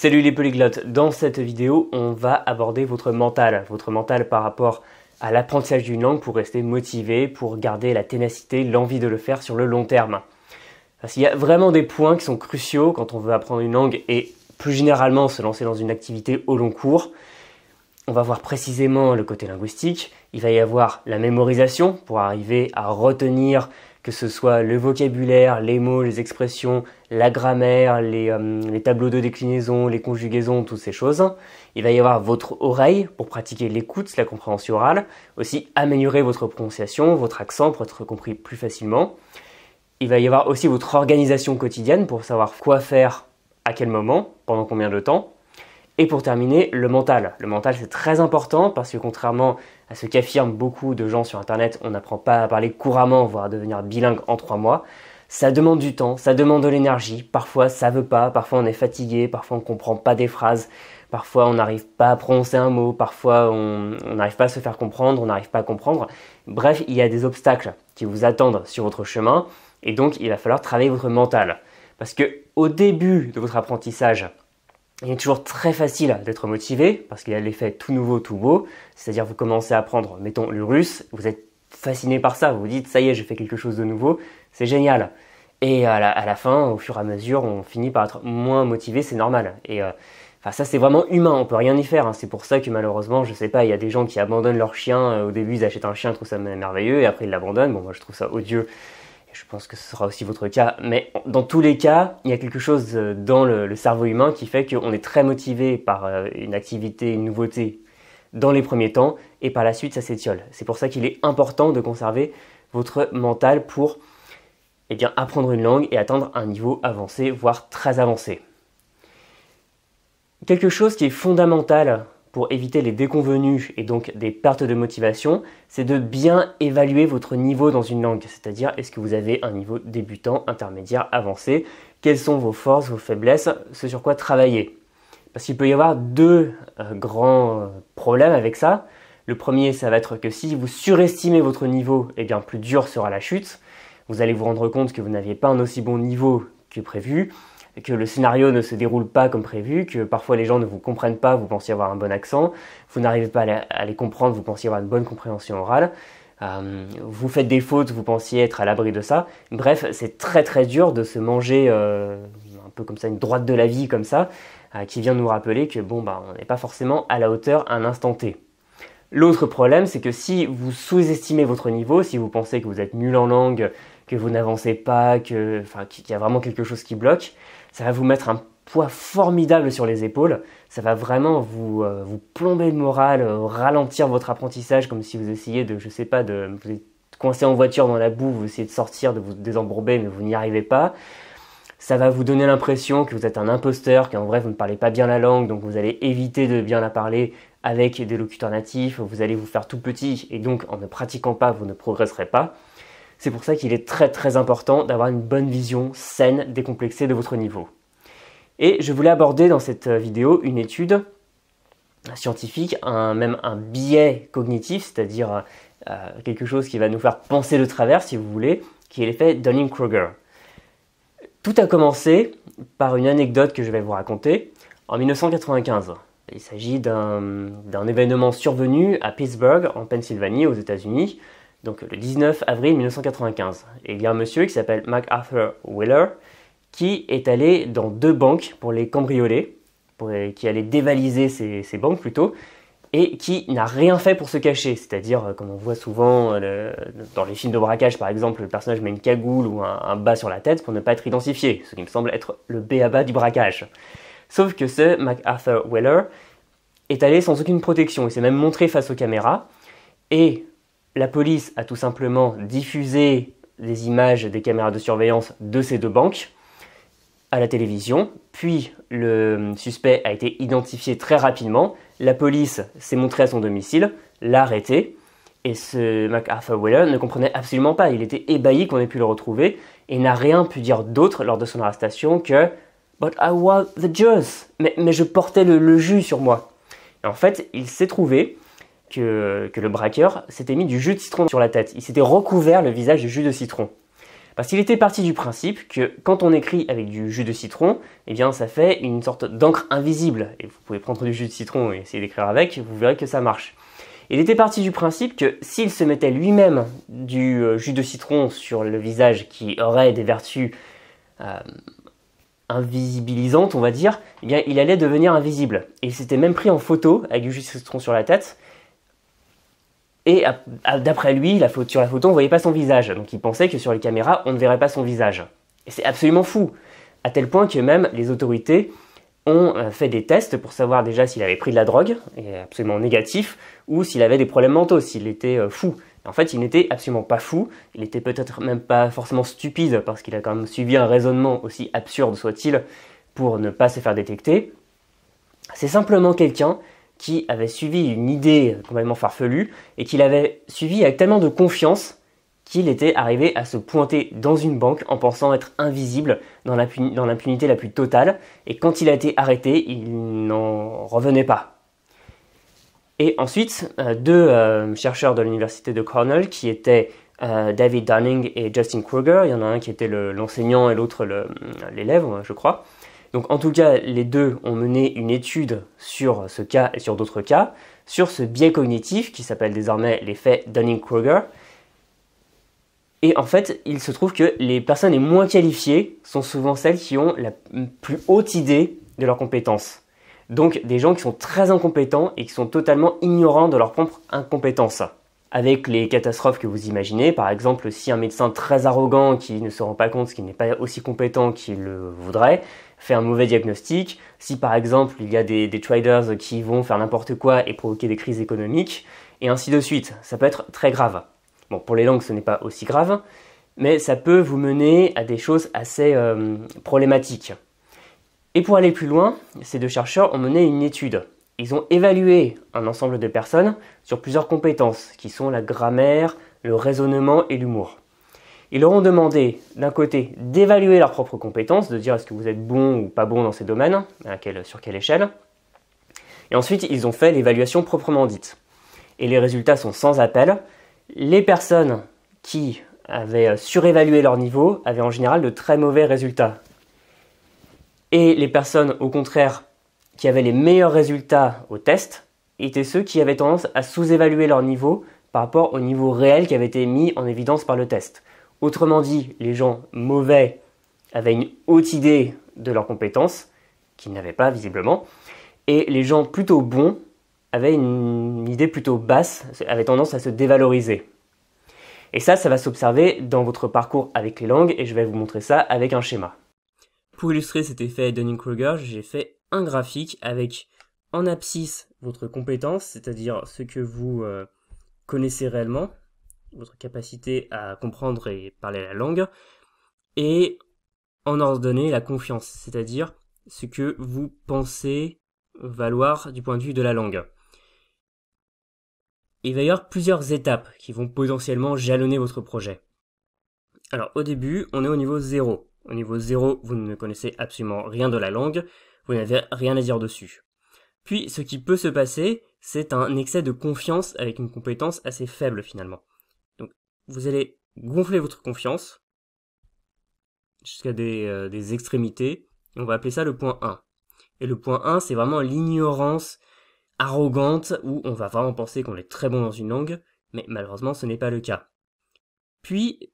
Salut les polyglottes, dans cette vidéo on va aborder votre mental par rapport à l'apprentissage d'une langue pour rester motivé, pour garder la ténacité, l'envie de le faire sur le long terme. Parce qu'il y a vraiment des points qui sont cruciaux quand on veut apprendre une langue et plus généralement se lancer dans une activité au long cours. On va voir précisément le côté linguistique, il va y avoir la mémorisation pour arriver à retenir que ce soit le vocabulaire, les mots, les expressions, la grammaire, les tableaux de déclinaison, les conjugaisons, toutes ces choses. Il va y avoir votre oreille pour pratiquer l'écoute, la compréhension orale, aussi améliorer votre prononciation, votre accent pour être compris plus facilement. Il va y avoir aussi votre organisation quotidienne pour savoir quoi faire, à quel moment, pendant combien de temps. Et pour terminer, le mental. Le mental, c'est très important parce que contrairement à ce qu'affirment beaucoup de gens sur Internet, on n'apprend pas à parler couramment, voire à devenir bilingue en 3 mois. Ça demande du temps, ça demande de l'énergie. Parfois, ça veut pas. Parfois, on est fatigué. Parfois, on comprend pas des phrases. Parfois, on n'arrive pas à prononcer un mot. Parfois, on n'arrive pas à se faire comprendre. On n'arrive pas à comprendre. Bref, il y a des obstacles qui vous attendent sur votre chemin. Et donc, il va falloir travailler votre mental. Parce que au début de votre apprentissage, il est toujours très facile d'être motivé parce qu'il y a l'effet tout nouveau, tout beau. C'est-à-dire vous commencez à apprendre, mettons, le russe, vous êtes fasciné par ça, vous vous dites « ça y est, j'ai fait quelque chose de nouveau, c'est génial ». Et à la fin, au fur et à mesure, on finit par être moins motivé, c'est normal. Et ça, c'est vraiment humain, on peut rien y faire. Hein. C'est pour ça que malheureusement, je sais pas, il y a des gens qui abandonnent leur chien. Au début, ils achètent un chien, ils trouvent ça merveilleux, et après ils l'abandonnent. Bon, moi, je trouve ça odieux. Je pense que ce sera aussi votre cas, mais dans tous les cas, il y a quelque chose dans le cerveau humain qui fait qu'on est très motivé par une activité, une nouveauté dans les premiers temps, et par la suite, ça s'étiole. C'est pour ça qu'il est important de conserver votre mental pour apprendre une langue et atteindre un niveau avancé, voire très avancé. Quelque chose qui est fondamental pour éviter les déconvenus et donc des pertes de motivation, c'est de bien évaluer votre niveau dans une langue. C'est-à-dire, est-ce que vous avez un niveau débutant, intermédiaire, avancé? Quelles sont vos forces, vos faiblesses, ce sur quoi travailler? Parce qu'il peut y avoir deux grands problèmes avec ça. Le premier, ça va être que si vous surestimez votre niveau, plus dur sera la chute. Vous allez vous rendre compte que vous n'aviez pas un aussi bon niveau que prévu, que le scénario ne se déroule pas comme prévu, que parfois les gens ne vous comprennent pas, vous pensiez avoir un bon accent, vous n'arrivez pas à les comprendre, vous pensiez avoir une bonne compréhension orale, vous faites des fautes, vous pensiez être à l'abri de ça. Bref, c'est très très dur de se manger un peu comme ça, une droite de la vie comme ça, qui vient nous rappeler que on n'est pas forcément à la hauteur à un instant T. L'autre problème, c'est que si vous sous-estimez votre niveau, si vous pensez que vous êtes nul en langue, que vous n'avancez pas, qu'il y a vraiment quelque chose qui bloque, ça va vous mettre un poids formidable sur les épaules. Ça va vraiment vous plomber le moral, ralentir votre apprentissage comme si vous essayiez vous êtes coincé en voiture dans la boue, vous essayez de sortir, de vous désembourber, mais vous n'y arrivez pas. Ça va vous donner l'impression que vous êtes un imposteur, qu'en vrai vous ne parlez pas bien la langue, donc vous allez éviter de bien la parler avec des locuteurs natifs, vous allez vous faire tout petit et donc en ne pratiquant pas, vous ne progresserez pas. C'est pour ça qu'il est très très important d'avoir une bonne vision saine, décomplexée de votre niveau. Et je voulais aborder dans cette vidéo une étude scientifique, même un biais cognitif, c'est-à-dire quelque chose qui va nous faire penser de travers, si vous voulez, qui est l'effet Dunning-Kruger. Tout a commencé par une anecdote que je vais vous raconter en 1995. Il s'agit d'un événement survenu à Pittsburgh, en Pennsylvanie, aux États-Unis, donc le 19 avril 1995. Et il y a un monsieur qui s'appelle MacArthur Wheeler qui est allé dans 2 banques pour les cambrioler, qui allait dévaliser ces banques plutôt, et qui n'a rien fait pour se cacher. C'est-à-dire, comme on voit souvent dans les films de braquage par exemple, le personnage met une cagoule ou un bas sur la tête pour ne pas être identifié, ce qui me semble être le b.a-ba du braquage. Sauf que ce MacArthur Wheeler est allé sans aucune protection, il s'est même montré face aux caméras, et la police a tout simplement diffusé des images des caméras de surveillance de ces 2 banques à la télévision, puis le suspect a été identifié très rapidement, la police s'est montrée à son domicile, l'a arrêté, et ce MacArthur Wheeler ne comprenait absolument pas, il était ébahi qu'on ait pu le retrouver, et n'a rien pu dire d'autre lors de son arrestation que « But I was the juice » mais je portais le jus sur moi. Et en fait, il s'est trouvé que le braqueur s'était mis du jus de citron sur la tête. Il s'était recouvert le visage de jus de citron. Parce qu'il était parti du principe que quand on écrit avec du jus de citron, eh bien ça fait une sorte d'encre invisible. Et vous pouvez prendre du jus de citron et essayer d'écrire avec, vous verrez que ça marche. Il était parti du principe que s'il se mettait lui-même du jus de citron sur le visage qui aurait des vertus invisibilisantes, on va dire, eh bien il allait devenir invisible. Et il s'était même pris en photo avec du jus de citron sur la tête. Et d'après lui, sur la photo, on ne voyait pas son visage. Donc il pensait que sur les caméras, on ne verrait pas son visage. Et c'est absolument fou. À tel point que même les autorités ont fait des tests pour savoir déjà s'il avait pris de la drogue, et absolument négatif, ou s'il avait des problèmes mentaux, s'il était fou. En fait, il n'était absolument pas fou, il était peut-être même pas forcément stupide, parce qu'il a quand même suivi un raisonnement aussi absurde soit-il, pour ne pas se faire détecter. C'est simplement quelqu'un qui avait suivi une idée complètement farfelue, et qu'il avait suivi avec tellement de confiance qu'il était arrivé à se pointer dans une banque en pensant être invisible dans l'impunité la plus totale, et quand il a été arrêté, il n'en revenait pas. Et ensuite, deux chercheurs de l'université de Cornell, qui étaient David Dunning et Justin Kruger, il y en a un qui était l'enseignant et l'autre l'élève, je crois. Donc en tout cas, les deux ont mené une étude sur ce cas et sur d'autres cas, sur ce biais cognitif qui s'appelle désormais l'effet Dunning-Kruger. Et en fait, il se trouve que les personnes les moins qualifiées sont souvent celles qui ont la plus haute idée de leurs compétences. Donc des gens qui sont très incompétents et qui sont totalement ignorants de leur propre incompétence. Avec les catastrophes que vous imaginez, par exemple si un médecin très arrogant qui ne se rend pas compte qu'il n'est pas aussi compétent qu'il le voudrait, fait un mauvais diagnostic, si par exemple il y a des traders qui vont faire n'importe quoi et provoquer des crises économiques, et ainsi de suite, ça peut être très grave. Bon, pour les langues, ce n'est pas aussi grave, mais ça peut vous mener à des choses assez problématiques. Et pour aller plus loin, ces deux chercheurs ont mené une étude. Ils ont évalué un ensemble de personnes sur plusieurs compétences, qui sont la grammaire, le raisonnement et l'humour. Ils leur ont demandé, d'un côté, d'évaluer leurs propres compétences, de dire est-ce que vous êtes bon ou pas bon dans ces domaines, sur quelle échelle. Et ensuite, ils ont fait l'évaluation proprement dite. Et les résultats sont sans appel. Les personnes qui avaient surévalué leur niveau avaient en général de très mauvais résultats. Et les personnes, au contraire, qui avaient les meilleurs résultats au test, étaient ceux qui avaient tendance à sous-évaluer leur niveau par rapport au niveau réel qui avait été mis en évidence par le test. Autrement dit, les gens mauvais avaient une haute idée de leurs compétences, qu'ils n'avaient pas visiblement, et les gens plutôt bons avaient une idée plutôt basse, avaient tendance à se dévaloriser. Et ça va s'observer dans votre parcours avec les langues, et je vais vous montrer ça avec un schéma. Pour illustrer cet effet Dunning-Kruger, j'ai fait un graphique avec en abscisse votre compétence, c'est-à-dire ce que vous connaissez réellement, votre capacité à comprendre et parler la langue, et en ordonnée la confiance, c'est-à-dire ce que vous pensez valoir du point de vue de la langue. Il va y avoir plusieurs étapes qui vont potentiellement jalonner votre projet. Alors au début, on est au niveau 0. Au niveau 0, vous ne connaissez absolument rien de la langue, vous n'avez rien à dire dessus. Puis ce qui peut se passer, c'est un excès de confiance avec une compétence assez faible finalement. Donc vous allez gonfler votre confiance jusqu'à des extrémités, et on va appeler ça le point 1. Et le point 1, c'est vraiment l'ignorance arrogante où on va vraiment penser qu'on est très bon dans une langue, mais malheureusement ce n'est pas le cas. Puis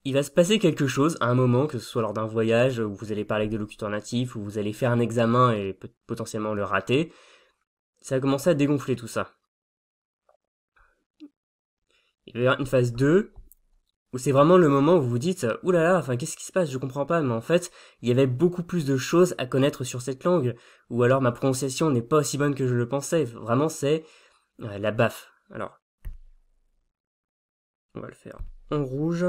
il va se passer quelque chose à un moment, que ce soit lors d'un voyage où vous allez parler avec des locuteurs natifs, où vous allez faire un examen et potentiellement le rater. Ça va commencer à dégonfler tout ça. Il va y avoir une phase 2, où c'est vraiment le moment où vous vous dites « Ouh là là, enfin qu'est-ce qui se passe, je comprends pas, mais en fait, il y avait beaucoup plus de choses à connaître sur cette langue, ou alors ma prononciation n'est pas aussi bonne que je le pensais. » Vraiment, c'est la baffe. Alors, on va le faire en rouge.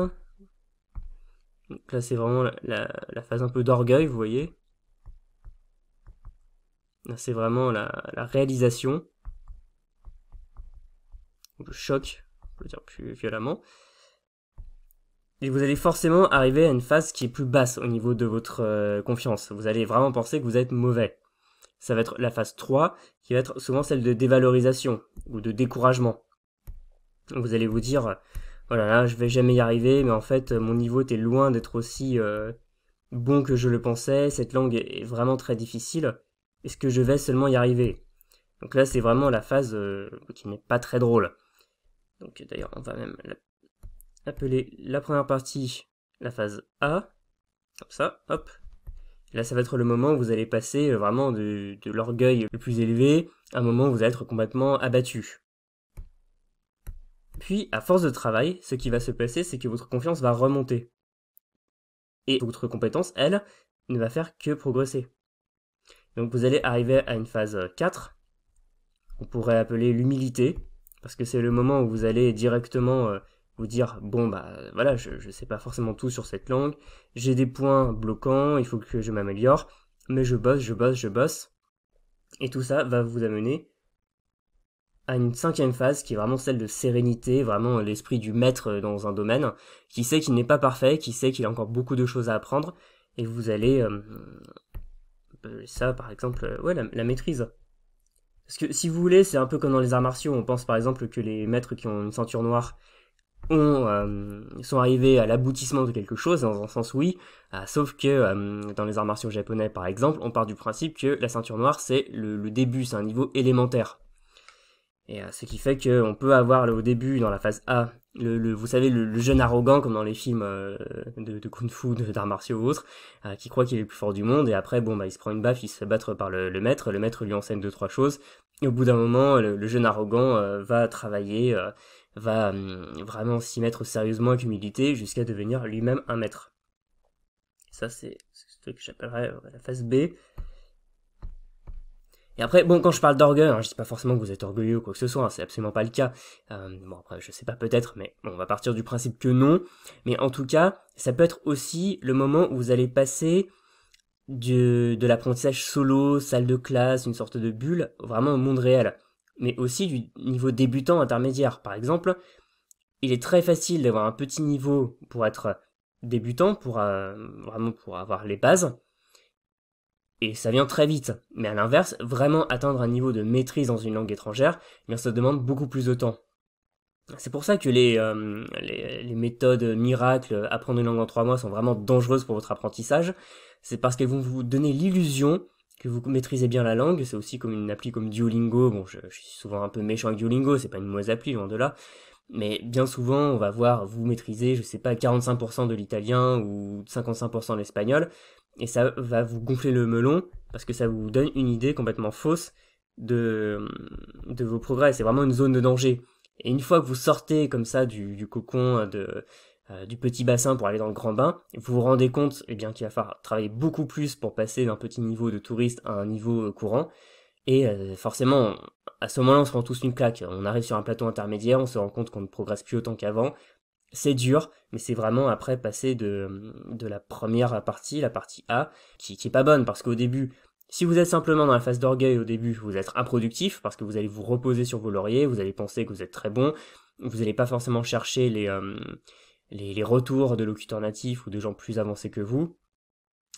Donc là, c'est vraiment la phase un peu d'orgueil, vous voyez. Là, c'est vraiment la réalisation. Ou le choc, on peut le dire plus violemment. Et vous allez forcément arriver à une phase qui est plus basse au niveau de votre confiance. Vous allez vraiment penser que vous êtes mauvais. Ça va être la phase 3, qui va être souvent celle de dévalorisation ou de découragement. Vous allez vous dire voilà, là je vais jamais y arriver, mais en fait mon niveau était loin d'être aussi bon que je le pensais, cette langue est vraiment très difficile, est-ce que je vais seulement y arriver? Donc là c'est vraiment la phase qui n'est pas très drôle. Donc d'ailleurs on va même appeler la première partie la phase A, comme ça, hop. Là, ça va être le moment où vous allez passer vraiment de l'orgueil le plus élevé à un moment où vous allez être complètement abattu. Puis, à force de travail, ce qui va se passer, c'est que votre confiance va remonter. Et votre compétence, elle, ne va faire que progresser. Donc vous allez arriver à une phase 4, qu'on pourrait appeler l'humilité, parce que c'est le moment où vous allez directement vous dire, bon bah voilà, je sais pas forcément tout sur cette langue, j'ai des points bloquants, il faut que je m'améliore, mais je bosse, et tout ça va vous amener à une 5e phase qui est vraiment celle de sérénité, vraiment l'esprit du maître dans un domaine, qui sait qu'il n'est pas parfait, qui sait qu'il a encore beaucoup de choses à apprendre, et vous allez, ça par exemple, ouais, la maîtrise. Parce que si vous voulez, c'est un peu comme dans les arts martiaux, on pense par exemple que les maîtres qui ont une ceinture noire sont arrivés à l'aboutissement de quelque chose, dans un sens oui, sauf que dans les arts martiaux japonais par exemple, on part du principe que la ceinture noire c'est le début, c'est un niveau élémentaire. Et ce qui fait qu'on peut avoir au début, dans la phase A, vous savez, le jeune arrogant, comme dans les films de kung-fu, d'arts martiaux ou autres, qui croit qu'il est le plus fort du monde, et après, bon, bah, il se prend une baffe, il se fait battre par le maître lui enseigne 2-3 choses, et au bout d'un moment, le jeune arrogant va travailler, va vraiment s'y mettre sérieusement avec humilité, jusqu'à devenir lui-même un maître. Ça, c'est ce que j'appellerais la phase B. Et après, bon, quand je parle d'orgueil, je dis pas forcément que vous êtes orgueilleux ou quoi que ce soit, c'est absolument pas le cas. Bon, après, je sais pas, peut-être, mais bon, on va partir du principe que non. Mais en tout cas, ça peut être aussi le moment où vous allez passer de l'apprentissage solo, salle de classe, une sorte de bulle, vraiment au monde réel. Mais aussi du niveau débutant intermédiaire. Par exemple, il est très facile d'avoir un petit niveau pour être débutant, vraiment pour avoir les bases. Et ça vient très vite. Mais à l'inverse, vraiment atteindre un niveau de maîtrise dans une langue étrangère, eh bien ça demande beaucoup plus de temps. C'est pour ça que les méthodes miracles, apprendre une langue en 3 mois, sont vraiment dangereuses pour votre apprentissage. C'est parce qu'elles vont vous donner l'illusion que vous maîtrisez bien la langue. C'est aussi comme une appli comme Duolingo. Bon, je suis souvent un peu méchant avec Duolingo, c'est pas une mauvaise appli, loin de là. Mais bien souvent, on va voir vous maîtriser, je sais pas, 45% de l'italien ou 55% de l'espagnol. Et ça va vous gonfler le melon, parce que ça vous donne une idée complètement fausse de vos progrès. C'est vraiment une zone de danger. Et une fois que vous sortez comme ça du cocon, du petit bassin pour aller dans le grand bain, vous vous rendez compte bien qu'il va falloir travailler beaucoup plus pour passer d'un petit niveau de touriste à un niveau courant. Et forcément, à ce moment-là, on se prend tous une claque. On arrive sur un plateau intermédiaire, on se rend compte qu'on ne progresse plus autant qu'avant. C'est dur, mais c'est vraiment après passer de la première partie, la partie A, qui est pas bonne, parce qu'au début, si vous êtes simplement dans la phase d'orgueil au début, vous êtes improductif, parce que vous allez vous reposer sur vos lauriers, vous allez penser que vous êtes très bon, vous n'allez pas forcément chercher les retours de locuteurs natifs ou de gens plus avancés que vous,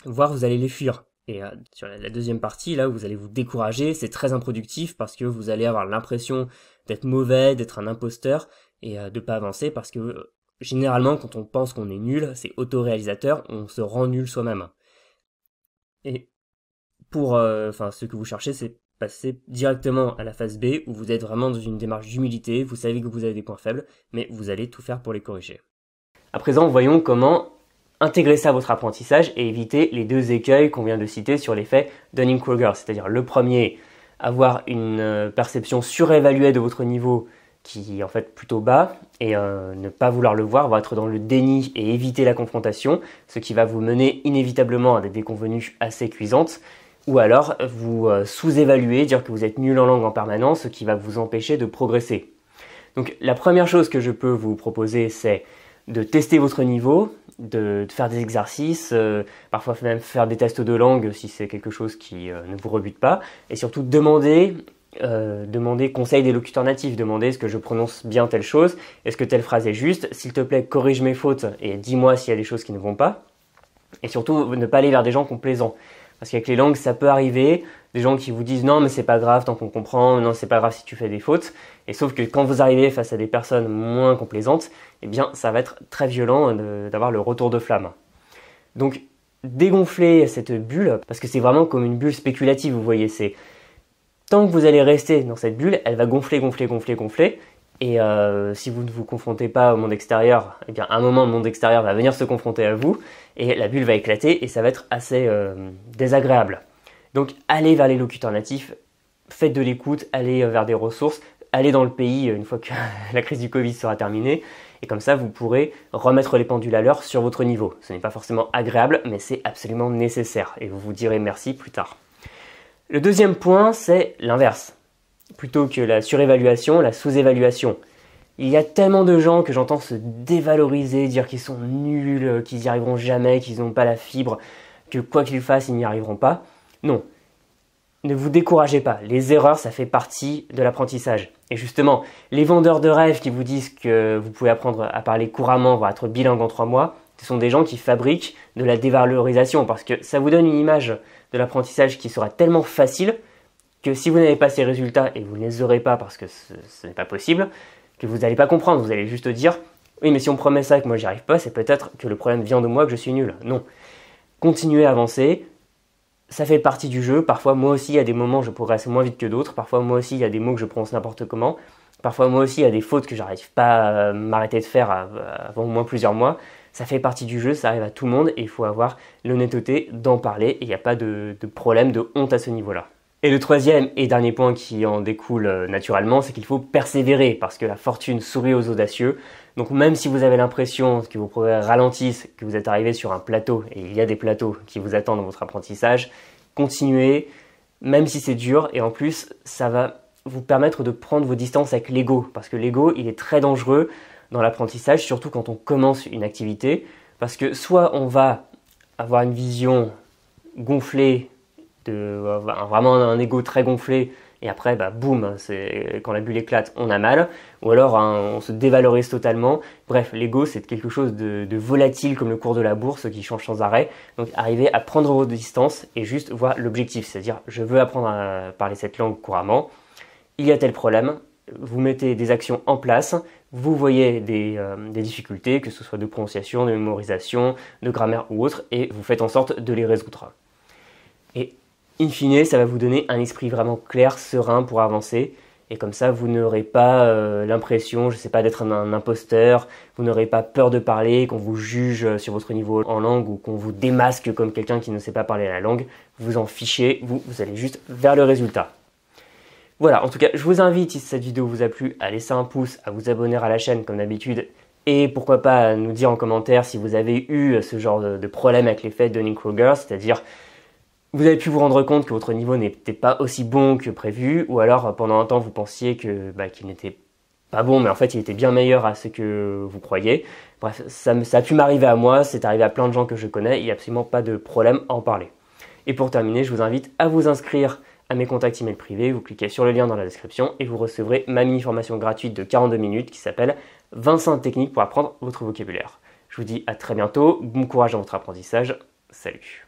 voire vous allez les fuir. Et sur la deuxième partie, là où vous allez vous décourager, c'est très improductif parce que vous allez avoir l'impression d'être mauvais, d'être un imposteur et de pas avancer parce que généralement quand on pense qu'on est nul, c'est autoréalisateur, on se rend nul soi-même. Et pour ce que vous cherchez, c'est passer directement à la phase B où vous êtes vraiment dans une démarche d'humilité, vous savez que vous avez des points faibles, mais vous allez tout faire pour les corriger. À présent, voyons comment intégrer ça à votre apprentissage et éviter les 2 écueils qu'on vient de citer sur l'effet Dunning-Kruger. C'est-à-dire le premier, avoir une perception surévaluée de votre niveau qui est en fait plutôt bas et ne pas vouloir le voir, va être dans le déni et éviter la confrontation, ce qui va vous mener inévitablement à des déconvenues assez cuisantes. Ou alors vous sous-évaluer, dire que vous êtes nul en langue en permanence, ce qui va vous empêcher de progresser. Donc la première chose que je peux vous proposer, c'est de tester votre niveau, de faire des exercices, parfois même faire des tests de langue si c'est quelque chose qui ne vous rebute pas, et surtout demander conseil des locuteurs natifs, demander est-ce que je prononce bien telle chose, est-ce que telle phrase est juste, s'il te plaît corrige mes fautes et dis-moi s'il y a des choses qui ne vont pas, et surtout ne pas aller vers des gens complaisants. Parce qu'avec les langues, ça peut arriver, des gens qui vous disent non mais c'est pas grave tant qu'on comprend, non c'est pas grave si tu fais des fautes. Et sauf que quand vous arrivez face à des personnes moins complaisantes, eh bien ça va être très violent d'avoir le retour de flamme. Donc dégonfler cette bulle, parce que c'est vraiment comme une bulle spéculative, vous voyez, c'est tant que vous allez rester dans cette bulle, elle va gonfler, gonfler, gonfler, gonfler. Et si vous ne vous confrontez pas au monde extérieur, eh bien à un moment le monde extérieur va venir se confronter à vous et la bulle va éclater et ça va être assez désagréable. Donc allez vers les locuteurs natifs, faites de l'écoute, allez vers des ressources, allez dans le pays une fois que la crise du Covid sera terminée et comme ça vous pourrez remettre les pendules à l'heure sur votre niveau. Ce n'est pas forcément agréable mais c'est absolument nécessaire et vous vous direz merci plus tard. Le deuxième point c'est l'inverse. Plutôt que la surévaluation, la sous-évaluation. Il y a tellement de gens que j'entends se dévaloriser, dire qu'ils sont nuls, qu'ils n'y arriveront jamais, qu'ils n'ont pas la fibre, que quoi qu'ils fassent, ils n'y arriveront pas. Non, ne vous découragez pas. Les erreurs, ça fait partie de l'apprentissage. Et justement, les vendeurs de rêves qui vous disent que vous pouvez apprendre à parler couramment, voire être bilingue en 3 mois, ce sont des gens qui fabriquent de la dévalorisation parce que ça vous donne une image de l'apprentissage qui sera tellement facile que si vous n'avez pas ces résultats, et vous ne les aurez pas parce que ce n'est pas possible, que vous n'allez pas comprendre, vous allez juste dire « Oui, mais si on me promet ça et que moi j'y arrive pas, c'est peut-être que le problème vient de moi, que je suis nul. » Non. Continuez à avancer, ça fait partie du jeu. Parfois, moi aussi, il y a des moments où je progresse moins vite que d'autres. Parfois, moi aussi, il y a des mots que je prononce n'importe comment. Parfois, moi aussi, il y a des fautes que j'arrive pas à m'arrêter de faire avant au moins plusieurs mois. Ça fait partie du jeu, ça arrive à tout le monde et il faut avoir l'honnêteté d'en parler et il n'y a pas de problème, de honte à ce niveau-là. Et le troisième et dernier point qui en découle naturellement, c'est qu'il faut persévérer parce que la fortune sourit aux audacieux. Donc même si vous avez l'impression que vos progrès ralentissent, que vous êtes arrivé sur un plateau, et il y a des plateaux qui vous attendent dans votre apprentissage, continuez, même si c'est dur, et en plus ça va vous permettre de prendre vos distances avec l'ego, parce que l'ego il est très dangereux dans l'apprentissage, surtout quand on commence une activité, parce que soit on va avoir une vision gonflée, vraiment un ego très gonflé et après boum, quand la bulle éclate on a mal, ou alors on se dévalorise totalement. Bref, l'ego c'est quelque chose de volatile comme le cours de la bourse qui change sans arrêt. Donc arrivez à prendre vos distances et juste voir l'objectif, c'est-à-dire je veux apprendre à parler cette langue couramment, il y a tel problème, vous mettez des actions en place, vous voyez des difficultés, que ce soit de prononciation, de mémorisation, de grammaire ou autre, et vous faites en sorte de les résoudre. Et in fine, ça va vous donner un esprit vraiment clair, serein pour avancer. Et comme ça, vous n'aurez pas l'impression, je sais pas, d'être un imposteur. Vous n'aurez pas peur de parler, qu'on vous juge sur votre niveau en langue ou qu'on vous démasque comme quelqu'un qui ne sait pas parler la langue. Vous en fichez, vous allez juste vers le résultat. Voilà, en tout cas, je vous invite, si cette vidéo vous a plu, à laisser un pouce, à vous abonner à la chaîne comme d'habitude. Et pourquoi pas à nous dire en commentaire si vous avez eu ce genre de problème avec l'effet Dunning-Kruger, c'est-à-dire vous avez pu vous rendre compte que votre niveau n'était pas aussi bon que prévu, ou alors pendant un temps vous pensiez qu'il n'était pas bon, mais en fait il était bien meilleur à ce que vous croyez. Bref, ça a pu m'arriver à moi, c'est arrivé à plein de gens que je connais, il n'y a absolument pas de problème à en parler. Et pour terminer, je vous invite à vous inscrire à mes contacts email privés, vous cliquez sur le lien dans la description et vous recevrez ma mini-formation gratuite de 42 minutes qui s'appelle 25 techniques pour apprendre votre vocabulaire. Je vous dis à très bientôt, bon courage dans votre apprentissage, salut!